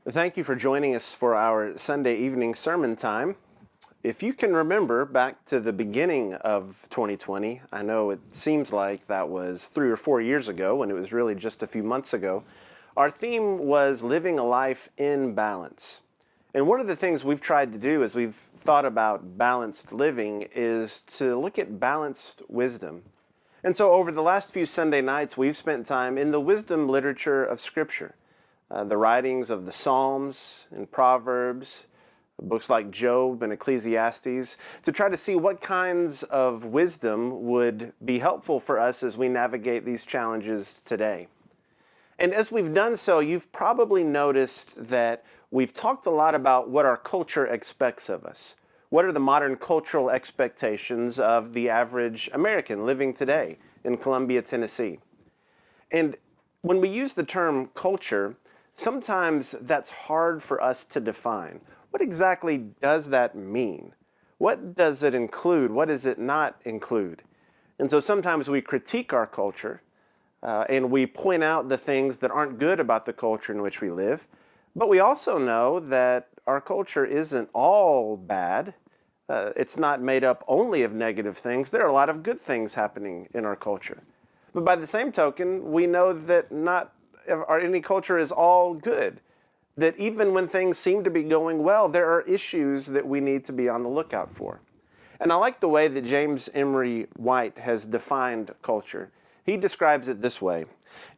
Thank you for joining us for our Sunday evening sermon time. If you can remember back to the beginning of 2020, I know it seems like that was 3 or 4 years ago when it was really just a few months ago, our theme was living a life in balance. And one of the things we've tried to do as we've thought about balanced living is to look at balanced wisdom. And so over the last few Sunday nights, we've spent time in the wisdom literature of Scripture. The writings of the Psalms and Proverbs, books like Job and Ecclesiastes, to try to see what kinds of wisdom would be helpful for us as we navigate these challenges today. And as we've done so, you've probably noticed that we've talked a lot about what our culture expects of us. What are the modern cultural expectations of the average American living today in Columbia, Tennessee? And when we use the term culture, sometimes that's hard for us to define. What exactly does that mean? What does it include? What does it not include? And so sometimes we critique our culture and we point out the things that aren't good about the culture in which we live. But we also know that our culture isn't all bad. It's not made up only of negative things. There are a lot of good things happening in our culture. But by the same token, we know that not any culture is all good. That even when things seem to be going well, there are issues that we need to be on the lookout for. And I like the way that James Emery White has defined culture. He describes it this way: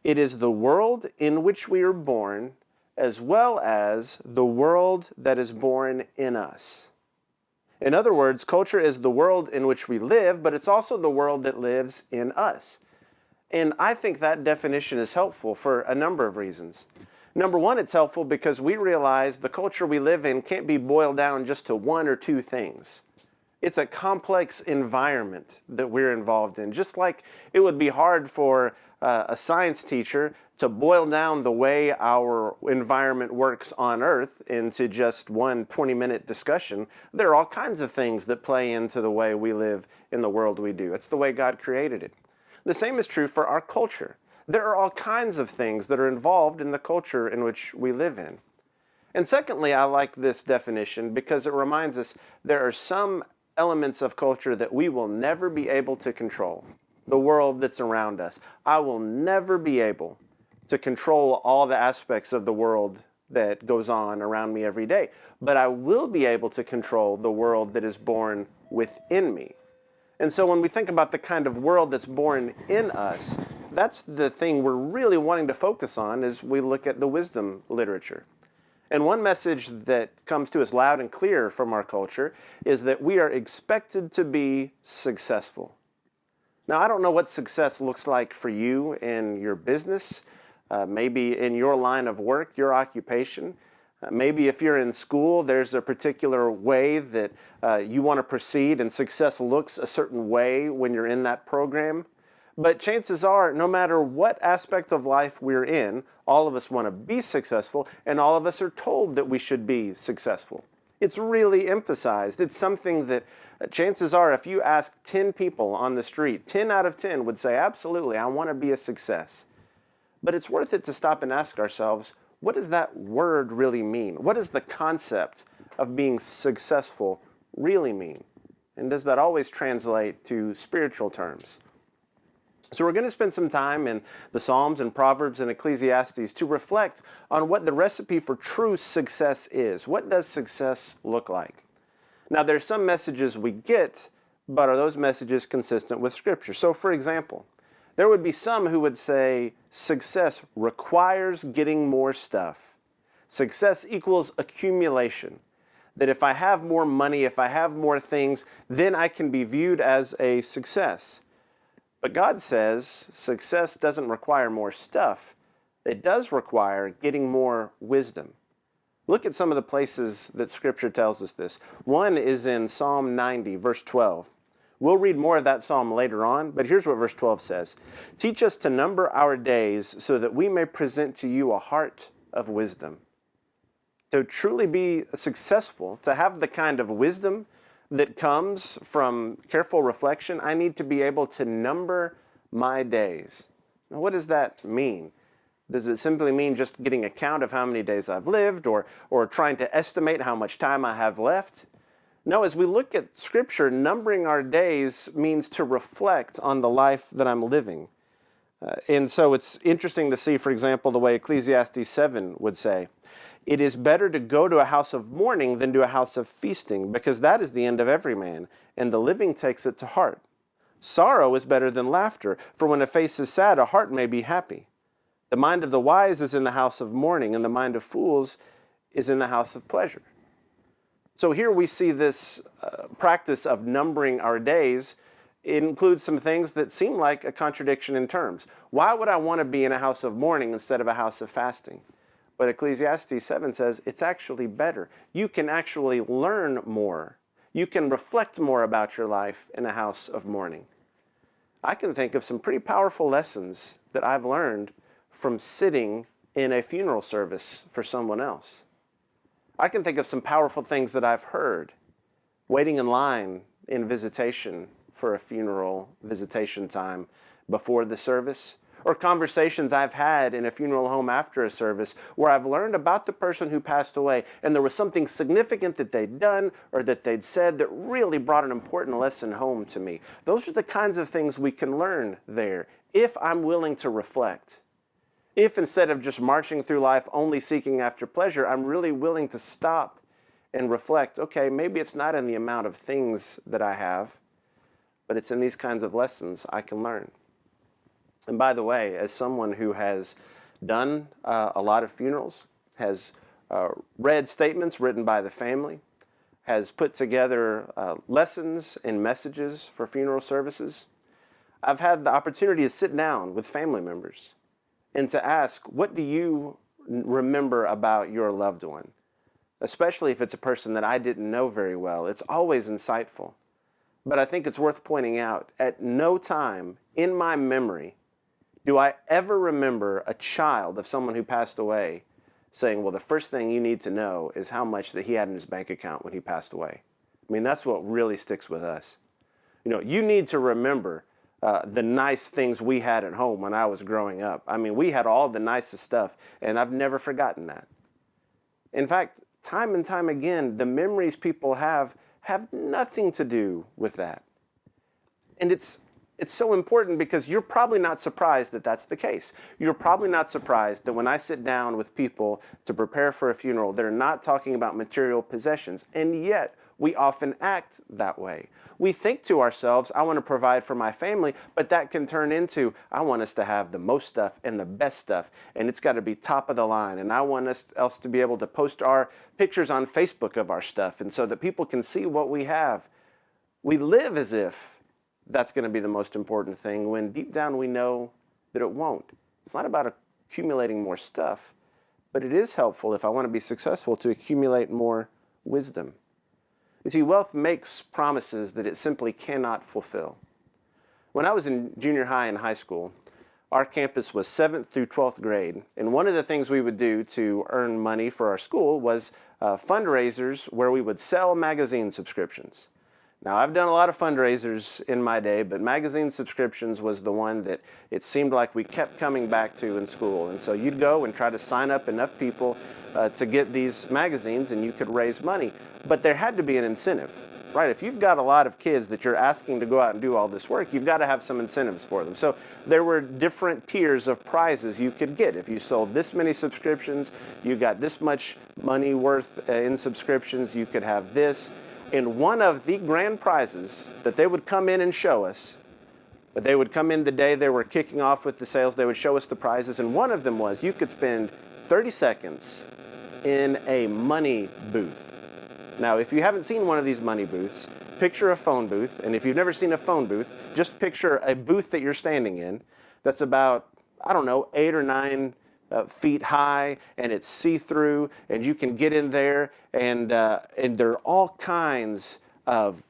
it is the world in which we are born, as well as the world that is born in us. In other words, culture is the world in which we live, but it's also the world that lives in us. And I think that definition is helpful for a number of reasons. Number one, it's helpful because we realize the culture we live in can't be boiled down just to one or two things. It's a complex environment that we're involved in. Just like it would be hard for a science teacher to boil down the way our environment works on Earth into just one 20-minute discussion, there are all kinds of things that play into the way we live in the world we do. It's the way God created it. The same is true for our culture. There are all kinds of things that are involved in the culture in which we live in. And secondly, I like this definition because it reminds us there are some elements of culture that we will never be able to control. The world that's around us. I will never be able to control all the aspects of the world that goes on around me every day. But I will be able to control the world that is born within me. And so when we think about the kind of world that's born in us, that's the thing we're really wanting to focus on as we look at the wisdom literature. And one message that comes to us loud and clear from our culture is that we are expected to be successful. Now, I don't know what success looks like for you in your business, maybe in your line of work, your occupation. Maybe if you're in school, there's a particular way that you want to proceed and success looks a certain way when you're in that program. But chances are, no matter what aspect of life we're in, all of us want to be successful and all of us are told that we should be successful. It's really emphasized. It's something that chances are if you ask 10 people on the street, 10 out of 10 would say, absolutely, I want to be a success. But it's worth it to stop and ask ourselves, what does that word really mean? What does the concept of being successful really mean? And does that always translate to spiritual terms? So we're going to spend some time in the Psalms and Proverbs and Ecclesiastes to reflect on what the recipe for true success is. What does success look like? Now, there's some messages we get, but are those messages consistent with Scripture? So, for example, there would be some who would say success requires getting more stuff. Success equals accumulation. That if I have more money, if I have more things, then I can be viewed as a success. But God says success doesn't require more stuff. It does require getting more wisdom. Look at some of the places that Scripture tells us this. One is in Psalm 90, verse 12. We'll read more of that psalm later on, but here's what verse 12 says. Teach us to number our days so that we may present to you a heart of wisdom. To truly be successful, to have the kind of wisdom that comes from careful reflection, I need to be able to number my days. Now, what does that mean? Does it simply mean just getting a count of how many days I've lived or trying to estimate how much time I have left? No, as we look at Scripture, numbering our days means to reflect on the life that I'm living. And so it's interesting to see, for example, the way Ecclesiastes 7 would say, "It is better to go to a house of mourning than to a house of feasting, because that is the end of every man, and the living takes it to heart. Sorrow is better than laughter, for when a face is sad, a heart may be happy. The mind of the wise is in the house of mourning, and the mind of fools is in the house of pleasure." So here we see this practice of numbering our days. It includes some things that seem like a contradiction in terms. Why would I want to be in a house of mourning instead of a house of fasting? But Ecclesiastes 7 says it's actually better. You can actually learn more. You can reflect more about your life in a house of mourning. I can think of some pretty powerful lessons that I've learned from sitting in a funeral service for someone else. I can think of some powerful things that I've heard waiting in line in visitation for a funeral visitation time before the service, or conversations I've had in a funeral home after a service where I've learned about the person who passed away and there was something significant that they'd done or that they'd said that really brought an important lesson home to me. Those are the kinds of things we can learn there if I'm willing to reflect. If instead of just marching through life only seeking after pleasure, I'm really willing to stop and reflect, okay, maybe it's not in the amount of things that I have, but it's in these kinds of lessons I can learn. And by the way, as someone who has done a lot of funerals, has read statements written by the family, has put together lessons and messages for funeral services, I've had the opportunity to sit down with family members and to ask, what do you remember about your loved one? Especially if it's a person that I didn't know very well. It's always insightful. But I think it's worth pointing out, at no time in my memory do I ever remember a child of someone who passed away saying, well, the first thing you need to know is how much that he had in his bank account when he passed away. I mean, that's what really sticks with us. You know, you need to remember the nice things we had at home when I was growing up. I mean, we had all the nicest stuff, and I've never forgotten that. In fact, time and time again, the memories people have nothing to do with that. And it's so important because you're probably not surprised that that's the case. You're probably not surprised that when I sit down with people to prepare for a funeral, they're not talking about material possessions, and yet we often act that way. We think to ourselves, I want to provide for my family, but that can turn into, I want us to have the most stuff and the best stuff, and it's got to be top of the line, and I want us to be able to post our pictures on Facebook of our stuff, and so that people can see what we have. We live as if that's going to be the most important thing, when deep down we know that it won't. It's not about accumulating more stuff, but it is helpful, if I want to be successful, to accumulate more wisdom. You see, wealth makes promises that it simply cannot fulfill. When I was in junior high and high school, our campus was 7th through 12th grade, and one of the things we would do to earn money for our school was fundraisers where we would sell magazine subscriptions. Now, I've done a lot of fundraisers in my day, but magazine subscriptions was the one that it seemed like we kept coming back to in school. And so you'd go and try to sign up enough people to get these magazines, and you could raise money. But there had to be an incentive, right? If you've got a lot of kids that you're asking to go out and do all this work, you've got to have some incentives for them. So there were different tiers of prizes you could get. If you sold this many subscriptions, you got this much money worth in subscriptions, you could have this. And one of the grand prizes that they would come in and show us, but they would come in the day they were kicking off with the sales, they would show us the prizes, and one of them was you could spend 30 seconds in a money booth. Now, if you haven't seen one of these money booths, picture a phone booth, and if you've never seen a phone booth, just picture a booth that you're standing in that's about, 8 or 9 feet high, and it's see-through, and you can get in there, and there are all kinds of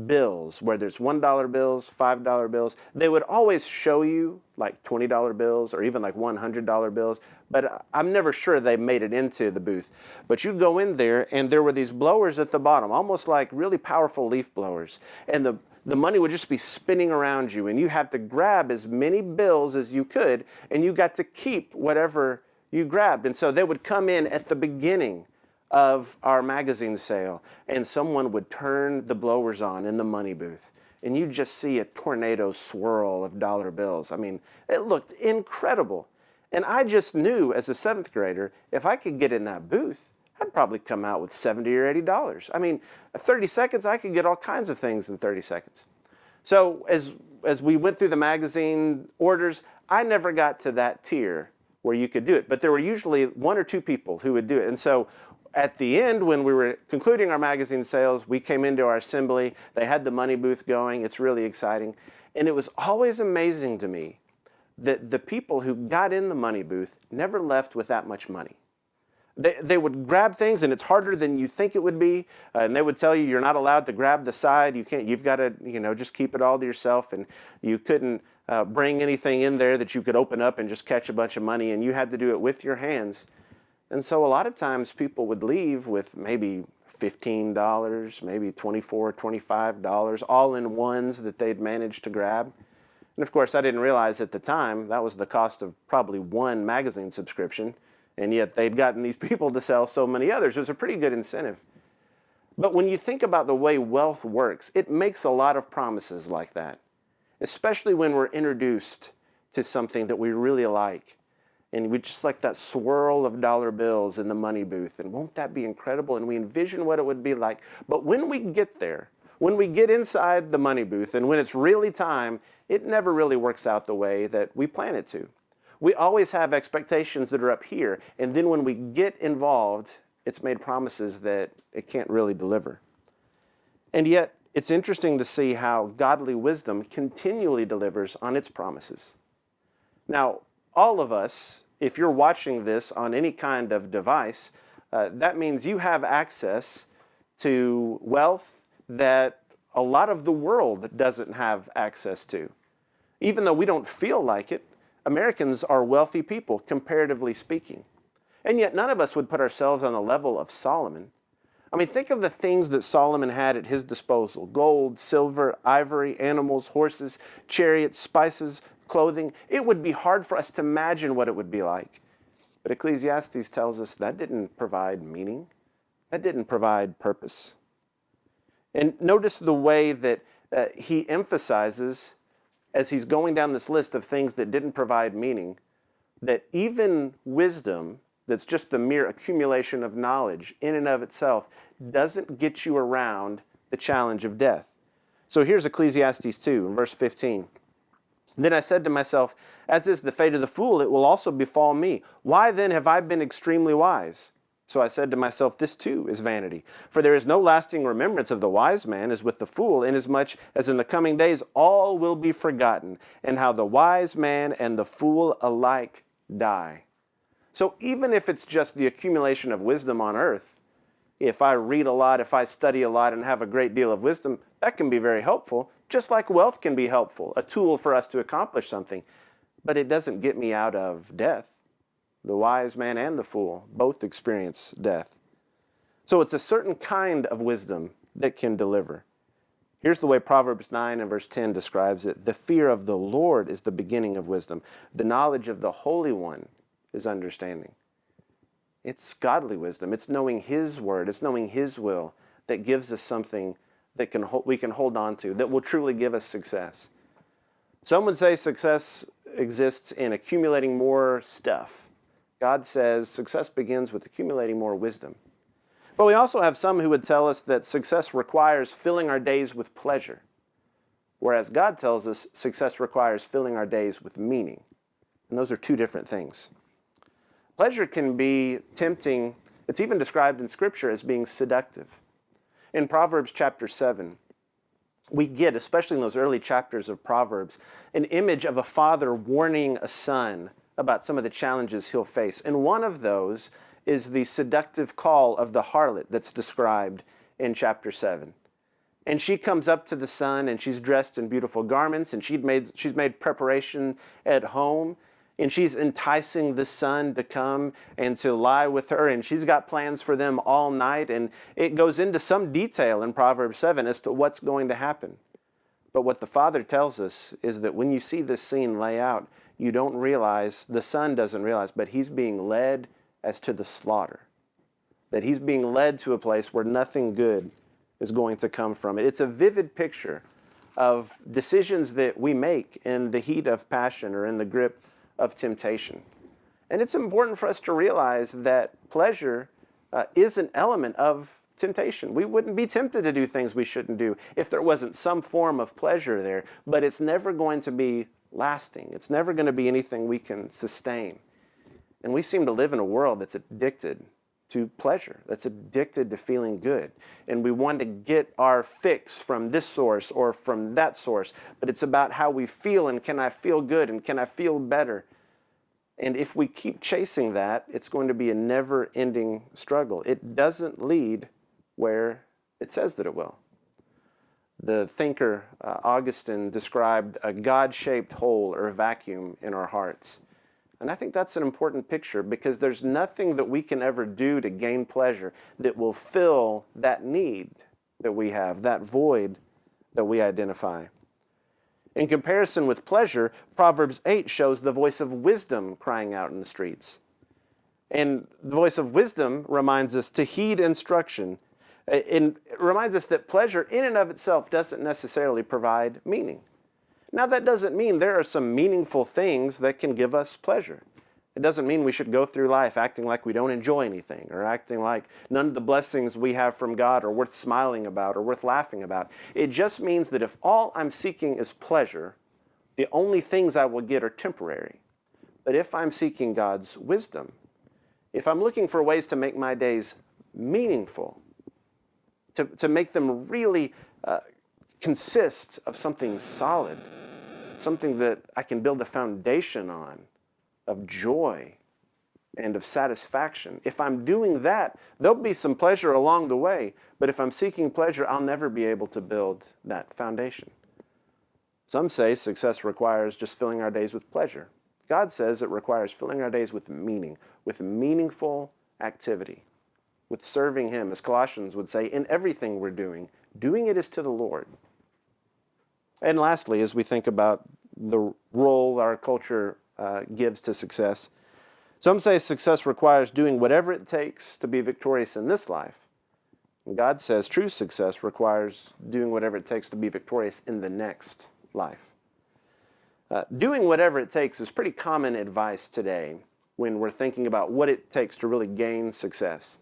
bills, where there's $1 bills, $5 bills. They would always show you like $20 bills or even like $100 bills, but I'm never sure they made it into the booth. But you'd go in there, and there were these blowers at the bottom, almost like really powerful leaf blowers, and the money would just be spinning around you, and you had to grab as many bills as you could, and you got to keep whatever you grabbed. And so they would come in at the beginning of our magazine sale, and someone would turn the blowers on in the money booth, and you'd just see a tornado swirl of dollar bills. I mean, it looked incredible. And I just knew as a seventh grader, if I could get in that booth, I'd probably come out with $70 or $80. I mean, 30 seconds, I could get all kinds of things in 30 seconds. So as we went through the magazine orders, I never got to that tier where you could do it. But there were usually one or two people who would do it. And so at the end, when we were concluding our magazine sales, we came into our assembly. They had the money booth going. It's really exciting. And it was always amazing to me that the people who got in the money booth never left with that much money. They would grab things, and it's harder than you think it would be. And they would tell you you're not allowed to grab the side. You can't. You've got to, just keep it all to yourself. And you couldn't bring anything in there that you could open up and just catch a bunch of money. And you had to do it with your hands. And so a lot of times people would leave with maybe $15, maybe $24, $25, all in ones that they'd managed to grab. And of course, I didn't realize at the time that was the cost of probably one magazine subscription. And yet they'd gotten these people to sell so many others. It was a pretty good incentive. But when you think about the way wealth works, it makes a lot of promises like that, especially when we're introduced to something that we really like. And we just like that swirl of dollar bills in the money booth. And won't that be incredible? And we envision what it would be like. But when we get there, when we get inside the money booth and when it's really time, it never really works out the way that we plan it to. We always have expectations that are up here, and then when we get involved, it's made promises that it can't really deliver. And yet, it's interesting to see how godly wisdom continually delivers on its promises. Now, all of us, if you're watching this on any kind of device, that means you have access to wealth that a lot of the world doesn't have access to. Even though we don't feel like it, Americans are wealthy people, comparatively speaking. And yet none of us would put ourselves on the level of Solomon. I mean, think of the things that Solomon had at his disposal: gold, silver, ivory, animals, horses, chariots, spices, clothing. It would be hard for us to imagine what it would be like. But Ecclesiastes tells us that didn't provide meaning. That didn't provide purpose. And notice the way that he emphasizes, as he's going down this list of things that didn't provide meaning, that even wisdom, that's just the mere accumulation of knowledge in and of itself, doesn't get you around the challenge of death. So here's Ecclesiastes 2, verse 15. Then I said to myself, as is the fate of the fool, it will also befall me. Why then have I been extremely wise? So I said to myself, this too is vanity. For there is no lasting remembrance of the wise man as with the fool, inasmuch as in the coming days all will be forgotten, and how the wise man and the fool alike die. So even if it's just the accumulation of wisdom on earth, if I read a lot, if I study a lot and have a great deal of wisdom, that can be very helpful, just like wealth can be helpful, a tool for us to accomplish something. But it doesn't get me out of death. The wise man and the fool both experience death. So it's a certain kind of wisdom that can deliver. Here's the way Proverbs 9 and verse 10 describes it. The fear of the Lord is the beginning of wisdom. The knowledge of the Holy One is understanding. It's godly wisdom. It's knowing His word. It's knowing His will that gives us something that we can hold on to, that will truly give us success. Some would say success exists in accumulating more stuff. God says success begins with accumulating more wisdom. But we also have some who would tell us that success requires filling our days with pleasure, whereas God tells us success requires filling our days with meaning. And those are two different things. Pleasure can be tempting. It's even described in Scripture as being seductive. In Proverbs chapter 7, we get, especially in those early chapters of Proverbs, an image of a father warning a son about some of the challenges he'll face. And one of those is the seductive call of the harlot that's described in chapter 7. And she comes up to the son, and she's dressed in beautiful garments, and she's made preparation at home, and she's enticing the son to come and to lie with her, and she's got plans for them all night, and it goes into some detail in Proverbs 7 as to what's going to happen. But what the Father tells us is that when you see this scene lay out, you don't realize, the Son doesn't realize, but he's being led as to the slaughter. That he's being led to a place where nothing good is going to come from it. It's a vivid picture of decisions that we make in the heat of passion or in the grip of temptation. And it's important for us to realize that pleasure is an element of temptation. We wouldn't be tempted to do things we shouldn't do if there wasn't some form of pleasure there, but it's never going to be lasting. It's never going to be anything we can sustain. And we seem to live in a world that's addicted to pleasure, that's addicted to feeling good. And we want to get our fix from this source or from that source, but it's about how we feel, and can I feel good, and can I feel better? And if we keep chasing that, it's going to be a never-ending struggle. It doesn't lead where it says that it will. The thinker Augustine described a God-shaped hole or vacuum in our hearts. And I think that's an important picture, because there's nothing that we can ever do to gain pleasure that will fill that need that we have, that void that we identify. In comparison with pleasure, Proverbs 8 shows the voice of wisdom crying out in the streets. And the voice of wisdom reminds us to heed instruction. It reminds us that pleasure in and of itself doesn't necessarily provide meaning. Now, that doesn't mean there are some meaningful things that can give us pleasure. It doesn't mean we should go through life acting like we don't enjoy anything, or acting like none of the blessings we have from God are worth smiling about or worth laughing about. It just means that if all I'm seeking is pleasure, the only things I will get are temporary. But if I'm seeking God's wisdom, if I'm looking for ways to make my days meaningful, to make them really consist of something solid, something that I can build a foundation on, of joy and of satisfaction. If I'm doing that, there'll be some pleasure along the way, but if I'm seeking pleasure, I'll never be able to build that foundation. Some say success requires just filling our days with pleasure. God says it requires filling our days with meaning, with meaningful activity, with serving Him, as Colossians would say, in everything we're doing it is to the Lord. And lastly, as we think about the role our culture gives to success, some say success requires doing whatever it takes to be victorious in this life. And God says true success requires doing whatever it takes to be victorious in the next life. Doing whatever it takes is pretty common advice today when we're thinking about what it takes to really gain success.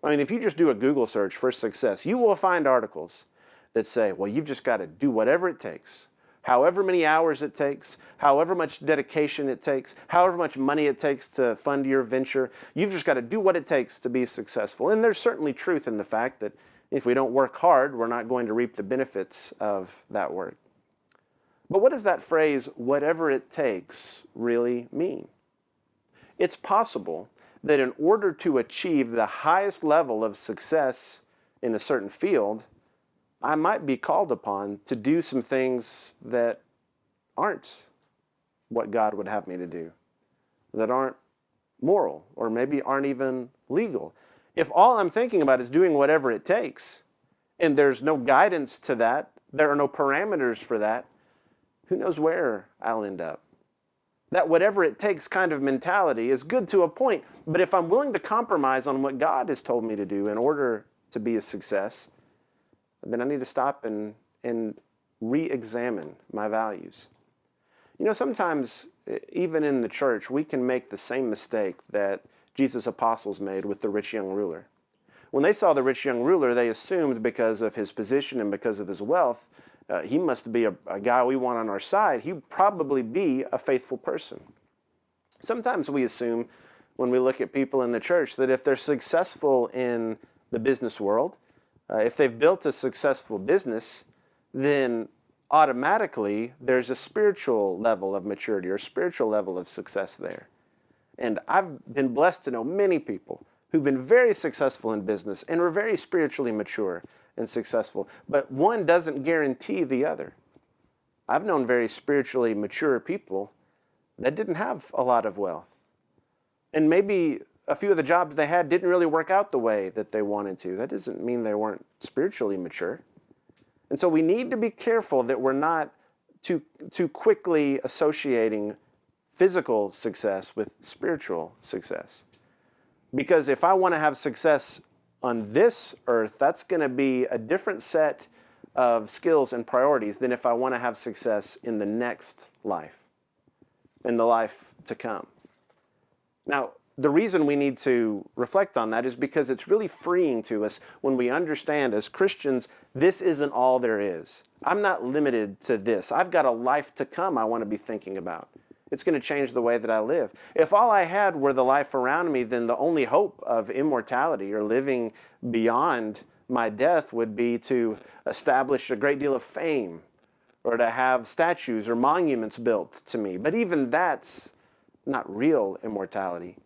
I mean, if you just do a Google search for success, you will find articles that say, well, you've just got to do whatever it takes, however many hours it takes, however much dedication it takes, however much money it takes to fund your venture. You've just got to do what it takes to be successful. And there's certainly truth in the fact that if we don't work hard, we're not going to reap the benefits of that work. But what does that phrase, whatever it takes, really mean? It's possible that in order to achieve the highest level of success in a certain field, I might be called upon to do some things that aren't what God would have me to do, that aren't moral, or maybe aren't even legal. If all I'm thinking about is doing whatever it takes, and there's no guidance to that, there are no parameters for that, who knows where I'll end up? That whatever it takes kind of mentality is good to a point, but if I'm willing to compromise on what God has told me to do in order to be a success, then I need to stop and re-examine my values. You know, sometimes, even in the church, we can make the same mistake that Jesus' apostles made with the rich young ruler. When they saw the rich young ruler, they assumed because of his position and because of his wealth, he must be a guy we want on our side. He'd probably be a faithful person. Sometimes we assume when we look at people in the church that if they're successful in the business world, if they've built a successful business, then automatically there's a spiritual level of maturity or a spiritual level of success there. And I've been blessed to know many people who've been very successful in business and were very spiritually mature and successful, but one doesn't guarantee the other. I've known very spiritually mature people that didn't have a lot of wealth. And maybe a few of the jobs they had didn't really work out the way that they wanted to. That doesn't mean they weren't spiritually mature. And so we need to be careful that we're not too quickly associating physical success with spiritual success. Because if I want to have success on this earth, that's going to be a different set of skills and priorities than if I want to have success in the next life, in the life to come. Now, the reason we need to reflect on that is because it's really freeing to us when we understand as Christians, this isn't all there is. I'm not limited to this. I've got a life to come I want to be thinking about. It's going to change the way that I live. If all I had were the life around me, then the only hope of immortality or living beyond my death would be to establish a great deal of fame or to have statues or monuments built to me. But even that's not real immortality.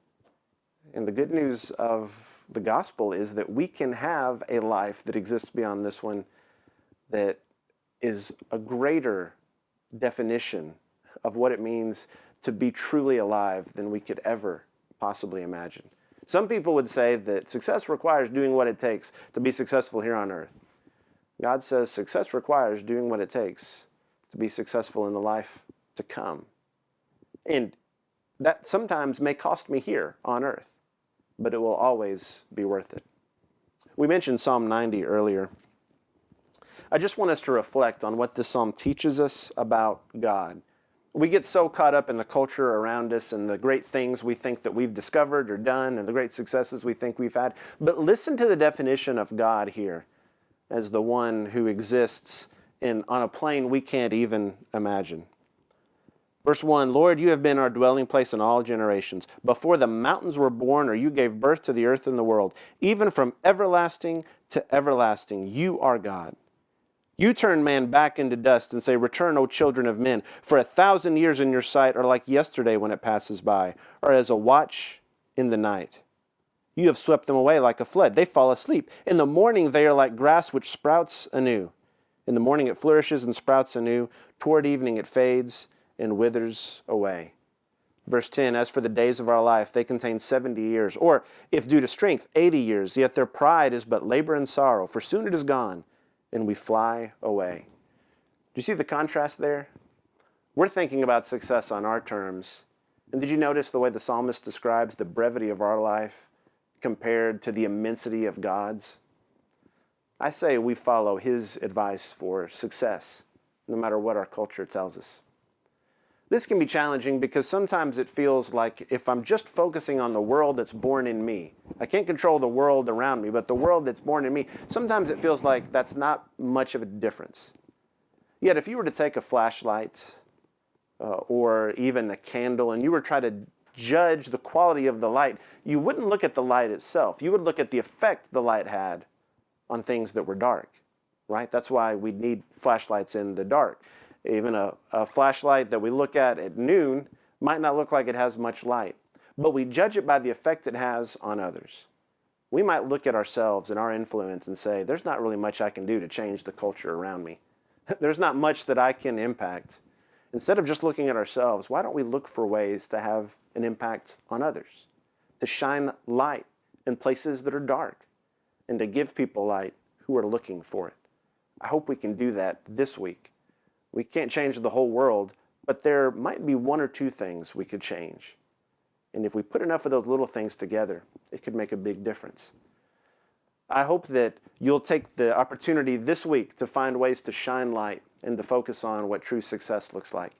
And the good news of the gospel is that we can have a life that exists beyond this one that is a greater definition of what it means to be truly alive than we could ever possibly imagine. Some people would say that success requires doing what it takes to be successful here on earth. God says success requires doing what it takes to be successful in the life to come. And that sometimes may cost me here on earth, but it will always be worth it. We mentioned Psalm 90 earlier. I just want us to reflect on what this psalm teaches us about God. We get so caught up in the culture around us and the great things we think that we've discovered or done and the great successes we think we've had. But listen to the definition of God here as the one who exists on a plane we can't even imagine. Verse 1, Lord, you have been our dwelling place in all generations. Before the mountains were born, or you gave birth to the earth and the world, even from everlasting to everlasting, you are God. You turn man back into dust and say, return, O children of men, for 1,000 years in your sight are like yesterday when it passes by, or as a watch in the night. You have swept them away like a flood. They fall asleep. In the morning they are like grass which sprouts anew. In the morning it flourishes and sprouts anew. Toward evening it fades and withers away. Verse 10, as for the days of our life, they contain 70 years, or, if due to strength, 80 years, yet their pride is but labor and sorrow, for soon it is gone, and we fly away. Do you see the contrast there? We're thinking about success on our terms. And did you notice the way the psalmist describes the brevity of our life compared to the immensity of God's? I say we follow his advice for success, no matter what our culture tells us. This can be challenging because sometimes it feels like if I'm just focusing on the world that's born in me, I can't control the world around me, but the world that's born in me, sometimes it feels like that's not much of a difference. Yet if you were to take a flashlight or even a candle and you were trying to judge the quality of the light, you wouldn't look at the light itself. You would look at the effect the light had on things that were dark, right? That's why we need flashlights in the dark. Even a flashlight that we look at noon might not look like it has much light, but we judge it by the effect it has on others. We might look at ourselves and our influence and say, there's not really much I can do to change the culture around me. There's not much that I can impact. Instead of just looking at ourselves, why don't we look for ways to have an impact on others, to shine light in places that are dark, and to give people light who are looking for it? I hope we can do that this week. We can't change the whole world, but there might be one or two things we could change. And if we put enough of those little things together, it could make a big difference. I hope that you'll take the opportunity this week to find ways to shine light and to focus on what true success looks like.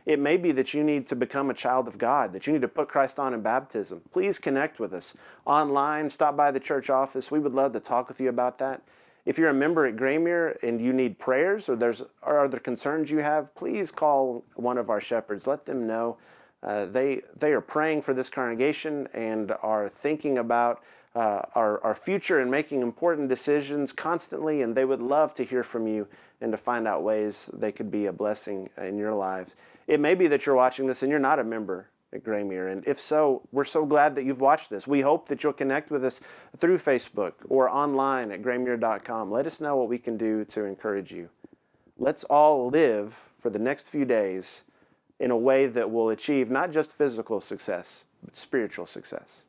It may be that you need to become a child of God, that you need to put Christ on in baptism. Please connect with us online, stop by the church office. We would love to talk with you about that. If you're a member at Graymere and you need prayers or are other concerns you have, please call one of our shepherds. Let them know. They are praying for this congregation and are thinking about our future and making important decisions constantly, and they would love to hear from you and to find out ways they could be a blessing in your lives. It may be that you're watching this and you're not a member at Graymere, and if so, we're so glad that you've watched this. We hope that you'll connect with us through Facebook or online at graymere.com. Let us know what we can do to encourage you. Let's all live for the next few days in a way that will achieve not just physical success, but spiritual success.